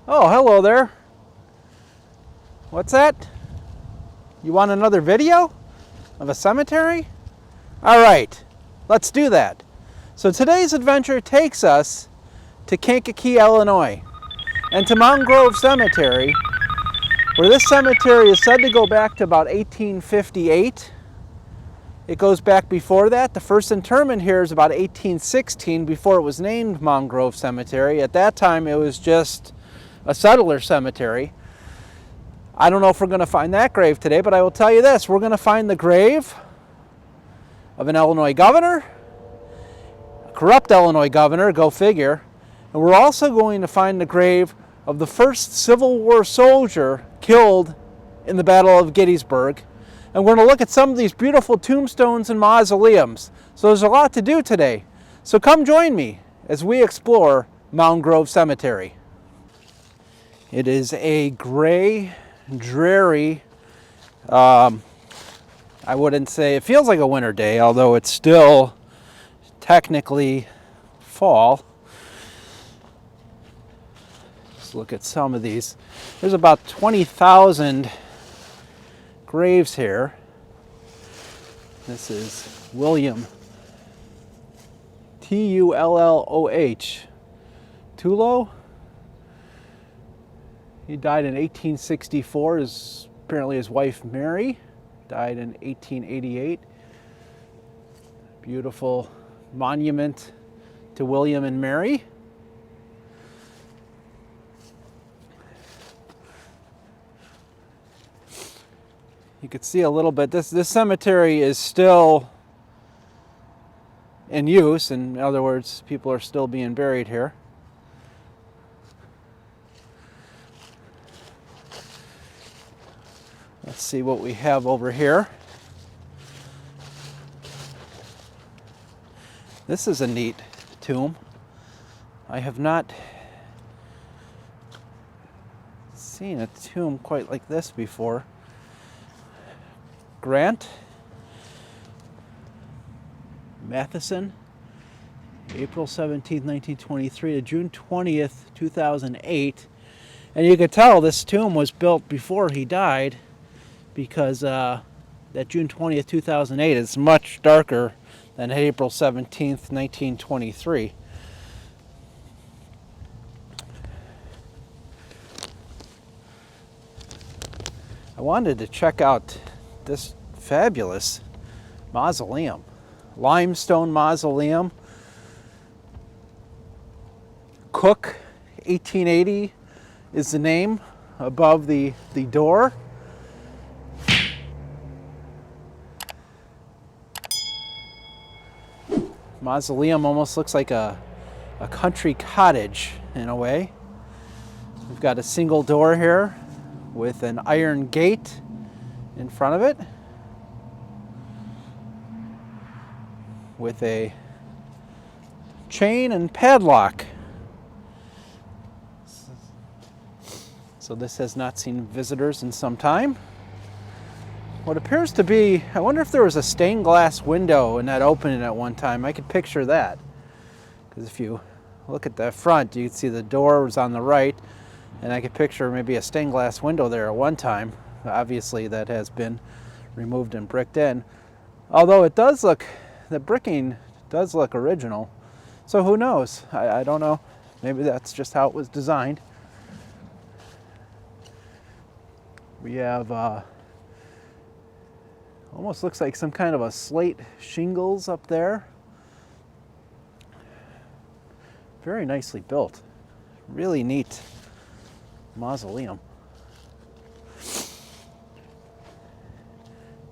Oh, hello there. What's that? You want another video of a cemetery? All right, let's do that. So today's adventure takes us to Kankakee, Illinois, and to Mound Grove Cemetery, where this cemetery is said to go back to about 1858. It goes back before that. The first interment here is about 1816, before it was named Mound Grove Cemetery. At that time, it was just a settler cemetery. I don't know if we're going to find that grave today, but I will tell you this. We're going to find the grave of an Illinois governor, a corrupt Illinois governor, go figure. And we're also going to find the grave of the first Civil War soldier killed in the Battle of Gettysburg. And we're going to look at some of these beautiful tombstones and mausoleums. So there's a lot to do today. So come join me as we explore Mound Grove Cemetery. It is a gray, dreary, I wouldn't say, it feels like a winter day, although it's still technically fall. Let's look at some of these. There's about 20,000 graves here. This is William, Tulloh, Tulloh. He died in 1864. Apparently his wife Mary died in 1888. Beautiful monument to William and Mary. You could see a little bit. This cemetery is still in use. In other words, people are still being buried here. Let's see what we have over here. This is a neat tomb. I have not seen a tomb quite like this before. Grant Matheson, April 17th, 1923 to June 20th, 2008. And you could tell this tomb was built before he died, because that June 20th, 2008 is much darker than April 17th, 1923. I wanted to check out this fabulous mausoleum. Limestone mausoleum. Cook, 1880 is the name above the door. Mausoleum almost looks like a country cottage in a way. We've got a single door here with an iron gate in front of it, with a chain and padlock. So this has not seen visitors in some time. What appears to be, I wonder if there was a stained glass window in that opening at one time. I could picture that. Because if you look at the front, you can see the door was on the right, and I could picture maybe a stained glass window there at one time. Obviously that has been removed and bricked in. Although it does look, the bricking does look original. So who knows? I don't know. Maybe that's just how it was designed. We have almost looks like some kind of a slate shingles up there. Very nicely built. Really neat mausoleum.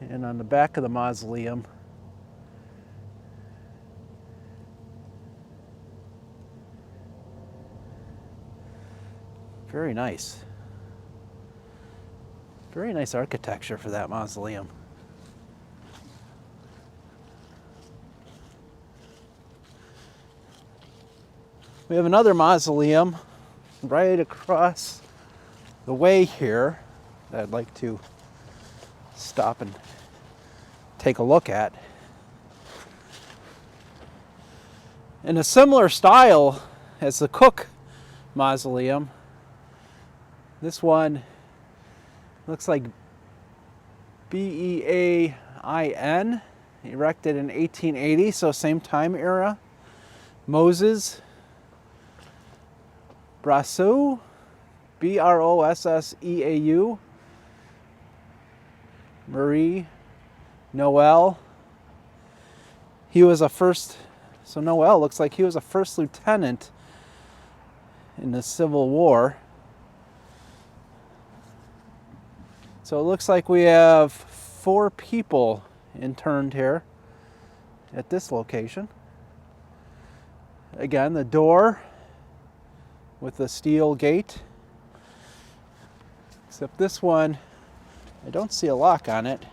And on the back of the mausoleum, very nice. Very nice architecture for that mausoleum. We have another mausoleum right across the way here that I'd like to stop and take a look at. In a similar style as the Cook Mausoleum, This one looks like Beain, erected in 1880, so same time era. Moses Brosseau, Brosseau. Marie Noel. He was a first, so Noel looks like he was a first lieutenant in the Civil War. So it looks like we have 4 people interned here at this location. Again, the door with the steel gate. Except this one, I don't see a lock on it.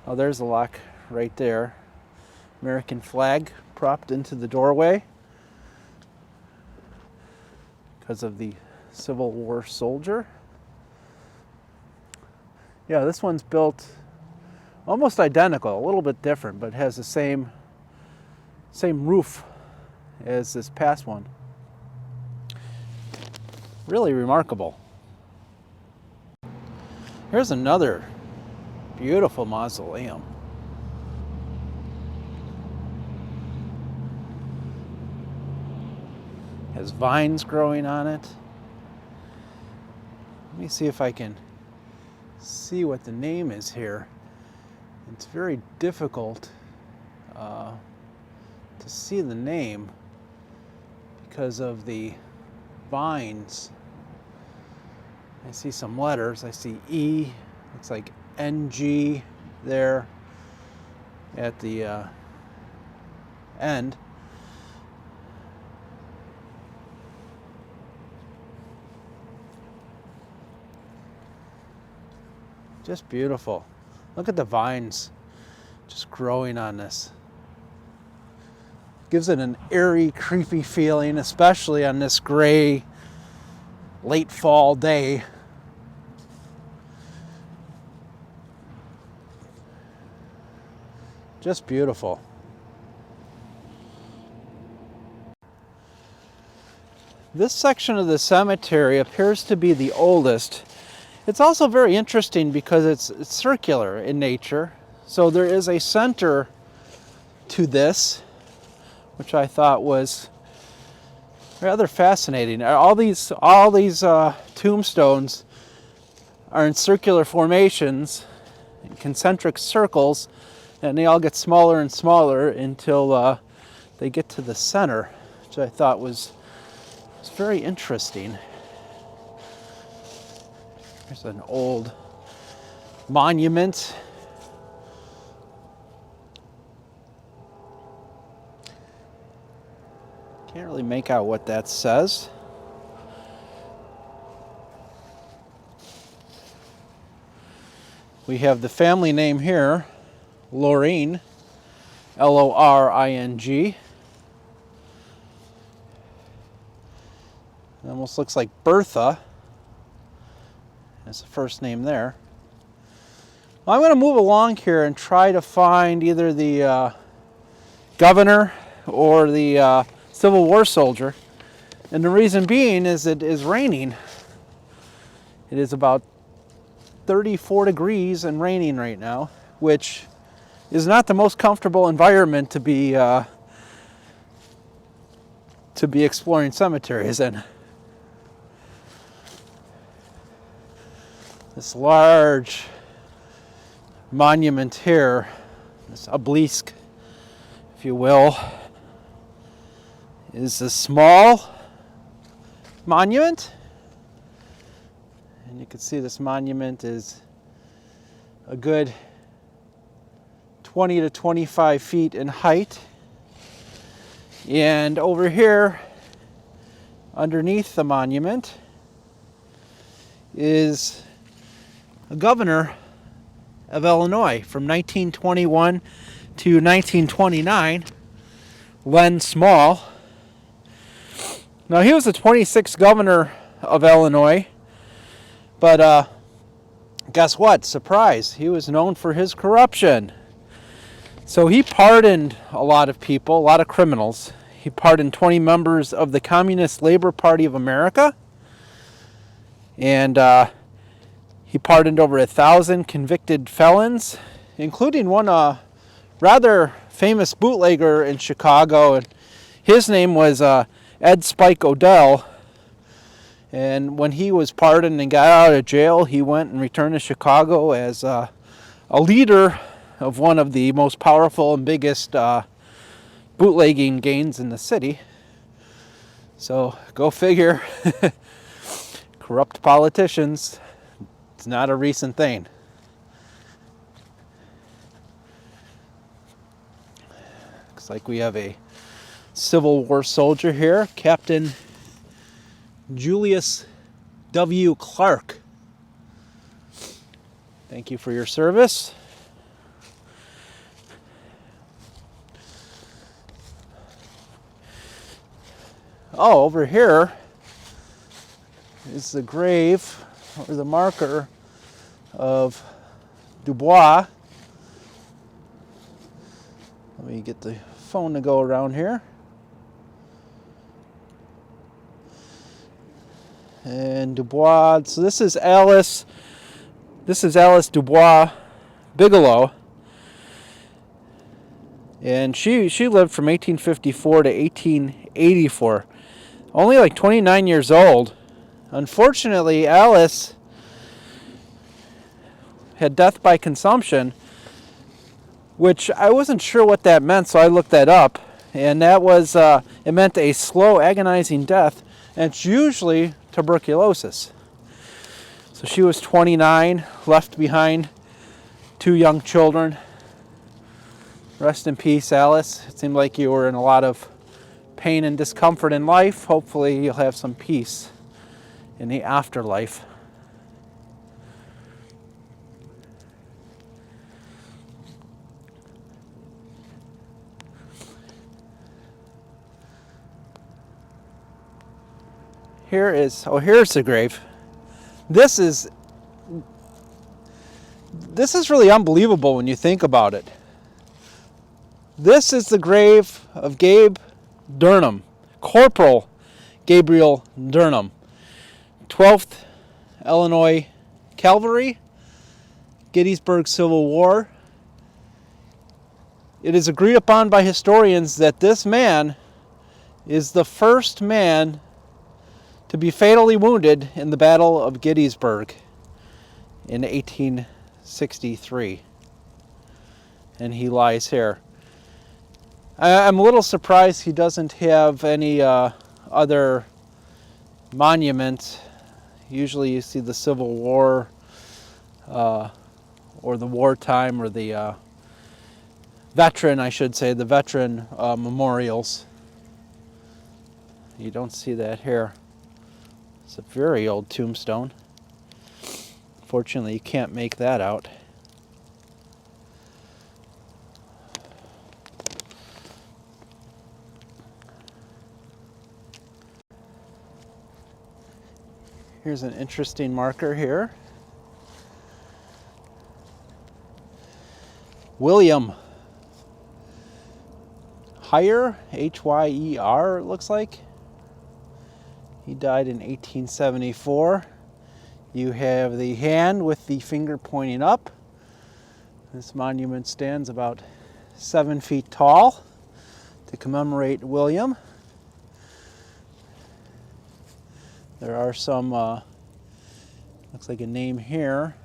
Oh, there's a lock right there. American flag propped into the doorway because of the Civil War soldier. Yeah, this one's built almost identical, a little bit different, but has the same roof as this past one. Really remarkable. Here's another beautiful mausoleum. Has vines growing on it. Let me see if I can see what the name is here. It's very difficult to see the name because of the vines. I see some letters. I see E. Looks like NG there at the end. Just beautiful. Look at the vines just growing on this. Gives it an airy, creepy feeling, especially on this gray, late fall day. Just beautiful. This section of the cemetery appears to be the oldest. It's also very interesting because it's circular in nature. So there is a center to this, which I thought was rather fascinating. All these tombstones are in circular formations, in concentric circles, and they all get smaller and smaller until they get to the center, which I thought was very interesting. There's an old monument. Can't really make out what that says. We have the family name here, Loring, Loring. It almost looks like Bertha. That's the first name there. Well, I'm going to move along here and try to find either the governor or the Civil War soldier. And the reason being is it is raining. It is about 34 degrees and raining right now, which is not the most comfortable environment to be exploring cemeteries in. This large monument here, this obelisk, if you will, is a small monument. And you can see this monument is a good 20 to 25 feet in height. And over here, underneath the monument, is a governor of Illinois from 1921 to 1929, Len Small. Now, he was the 26th governor of Illinois, but guess what? Surprise, he was known for his corruption. So he pardoned a lot of people, a lot of criminals. He pardoned 20 members of the Communist Labor Party of America. And he pardoned over 1,000 convicted felons, including one rather famous bootlegger in Chicago. And his name was Ed Spike Odell. And when he was pardoned and got out of jail, he went and returned to Chicago as a leader of one of the most powerful and biggest bootlegging gangs in the city. So go figure. Corrupt politicians, it's not a recent thing. Looks like we have a Civil War soldier here, Captain Julius W. Clark. Thank you for your service. Oh, over here is the grave or the marker of Dubois. Let me get the phone to go around here. And Dubois, so this is Alice Dubois Bigelow. And she lived from 1854 to 1884. Only like 29 years old. Unfortunately, Alice had death by consumption, which I wasn't sure what that meant, so I looked that up. And that was, it meant a slow, agonizing death, and it's usually tuberculosis. So she was 29, left behind 2 young children. Rest in peace, Alice. It seemed like you were in a lot of pain and discomfort in life. Hopefully you'll have some peace in the afterlife. Here's the grave. This is really unbelievable when you think about it. This is the grave of Gabe Durham, Corporal Gabriel Durham, 12th Illinois Cavalry, Gettysburg Civil War. It is agreed upon by historians that this man is the first man to be fatally wounded in the Battle of Gettysburg in 1863. And he lies here. I'm a little surprised he doesn't have any other monuments. Usually you see the Civil War or the wartime or the veteran, I should say, the veteran memorials. You don't see that here. It's a very old tombstone. Fortunately, you can't make that out. Here's an interesting marker here. William Hyer, H-Y-E-R, it looks like. He died in 1874. You have the hand with the finger pointing up. This monument stands about 7 feet tall to commemorate William. There are some, looks like a name here.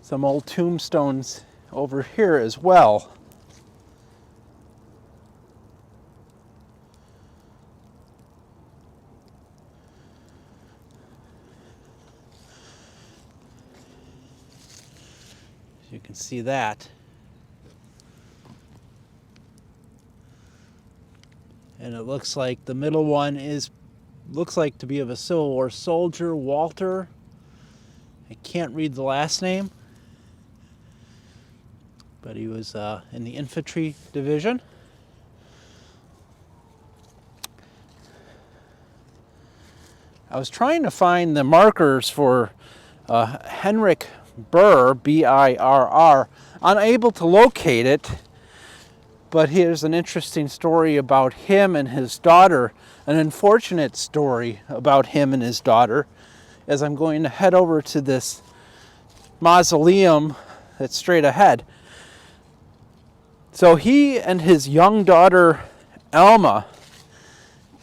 Some old tombstones over here as well. You can see that. And it looks like the middle one looks like to be of a Civil War soldier, Walter. I can't read the last name, but he was in the infantry division. I was trying to find the markers for Henrik Burr, B-I-R-R, unable to locate it. But here's an interesting story about him and his daughter, an unfortunate story about him and his daughter, as I'm going to head over to this mausoleum that's straight ahead. So he and his young daughter, Alma,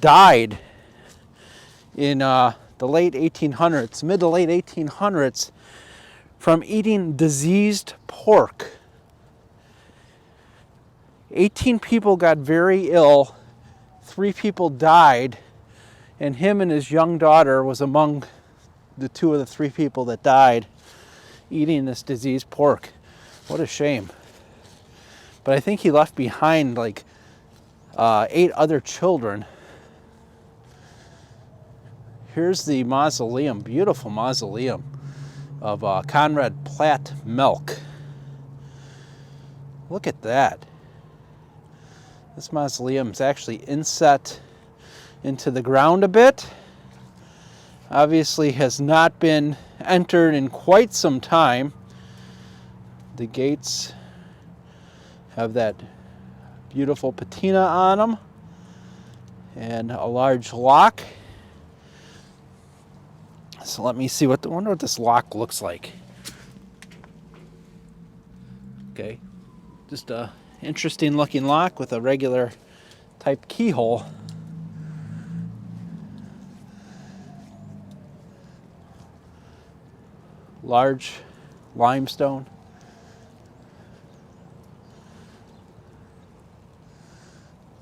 died in the late 1800s, mid to late 1800s, from eating diseased pork. 18 people got very ill, 3 people died, and him and his young daughter was among the 2 of the 3 people that died eating this diseased pork. What a shame. But I think he left behind like 8 other children. Here's the mausoleum, beautiful mausoleum of Conrad Platt Melk. Look at that. This mausoleum is actually inset into the ground a bit. Obviously has not been entered in quite some time. The gates have that beautiful patina on them and a large lock. So let me see I wonder what this lock looks like. Okay, just a interesting looking lock with a regular type keyhole. Large limestone.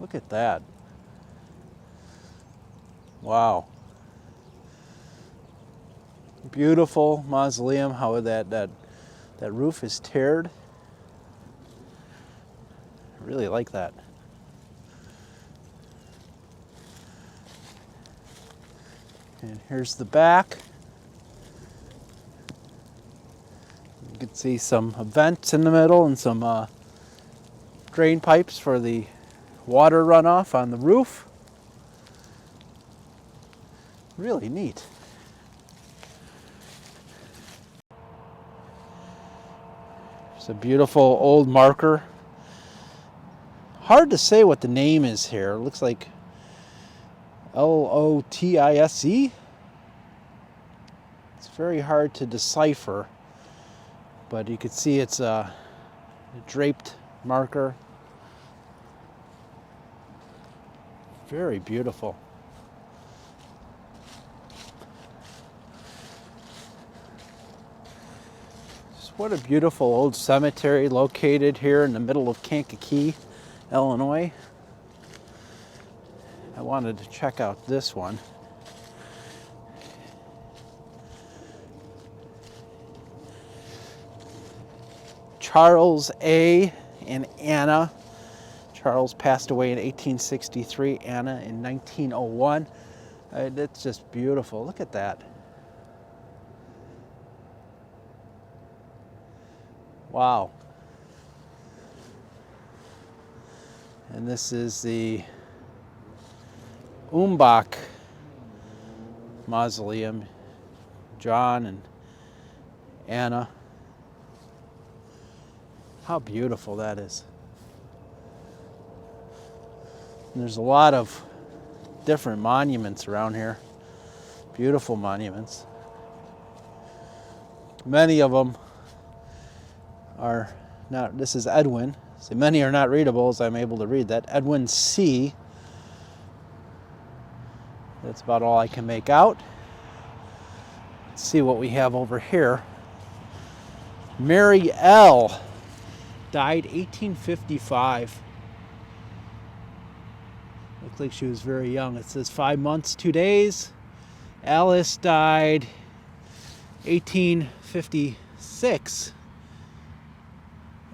Look at that. Wow. Beautiful mausoleum, how that roof is tiered. I really like that. And here's the back. You can see some vents in the middle and some drain pipes for the water runoff on the roof. Really neat. It's a beautiful old marker. Hard to say what the name is here. It looks like L-O-T-I-S-E. It's very hard to decipher, but you can see it's a draped marker. Very beautiful. What a beautiful old cemetery located here in the middle of Kankakee, Illinois. I wanted to check out this one. Charles A. and Anna. Charles passed away in 1863, Anna in 1901. It's just beautiful. Look at that. Wow. And this is the Umbach Mausoleum. John and Anna. How beautiful that is. And there's a lot of different monuments around here. Beautiful monuments. Many of them are not, this is Edwin. So many are not readable, as I'm able to read that. Edwin C. That's about all I can make out. Let's see what we have over here. Mary L. died 1855. Looks like she was very young. It says 5 months, 2 days. Alice died 1856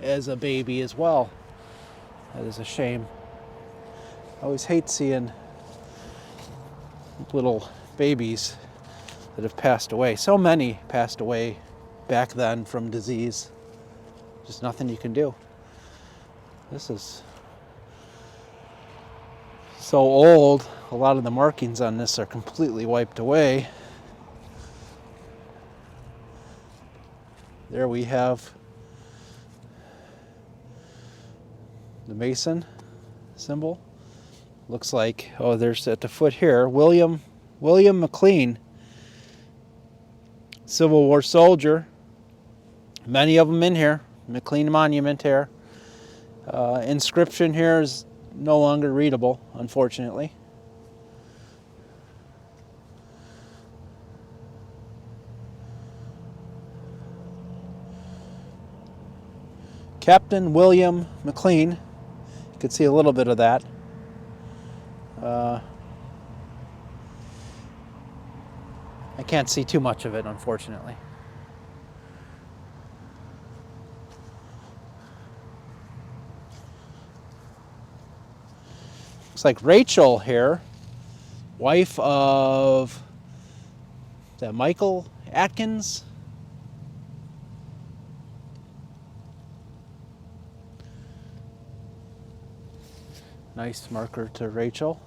as a baby as well. That is a shame. I always hate seeing little babies that have passed away. So many passed away back then from disease. Just nothing you can do. This is so old. A lot of the markings on this are completely wiped away. There we have the Mason symbol. Looks like, oh, there's at the foot here, William McLean, Civil War soldier. Many of them in here. McLean Monument here. Inscription here is no longer readable, unfortunately. Captain William McLean. You can see a little bit of that. I can't see too much of it, unfortunately. Looks like Rachel here, wife of, is that Michael Atkins? Nice marker to Rachel.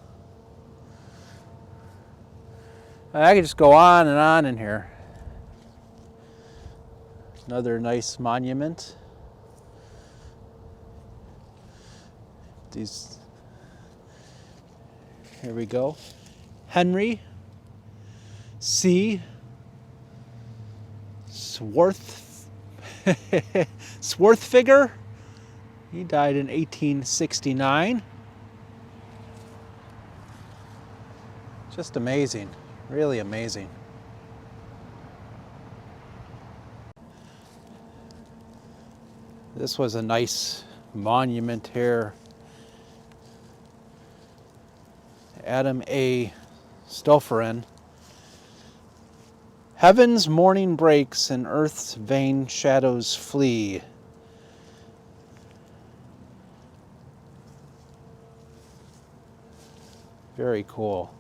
I could just go on and on in here. Another nice monument. These, here we go. Henry C. Swarthfigure. He died in 1869. Just amazing, really amazing. This was a nice monument here. Adam A. Stoufferin. Heaven's morning breaks and earth's vain shadows flee. Very cool.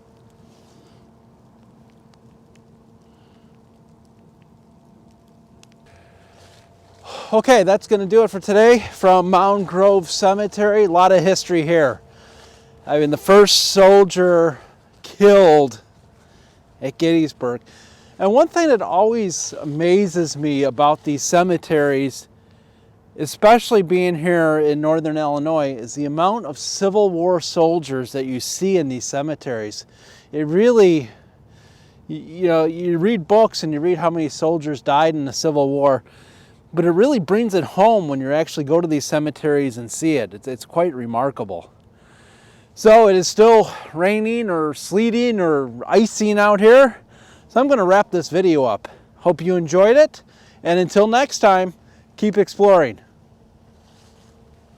Okay, that's going to do it for today from Mound Grove Cemetery. A lot of history here. I mean, the first soldier killed at Gettysburg. And one thing that always amazes me about these cemeteries, especially being here in northern Illinois, is the amount of Civil War soldiers that you see in these cemeteries. It really, you know, you read books and you read how many soldiers died in the Civil War, but it really brings it home when you actually go to these cemeteries and see it. It's quite remarkable. So it is still raining or sleeting or icing out here. So I'm going to wrap this video up. Hope you enjoyed it. And until next time, keep exploring.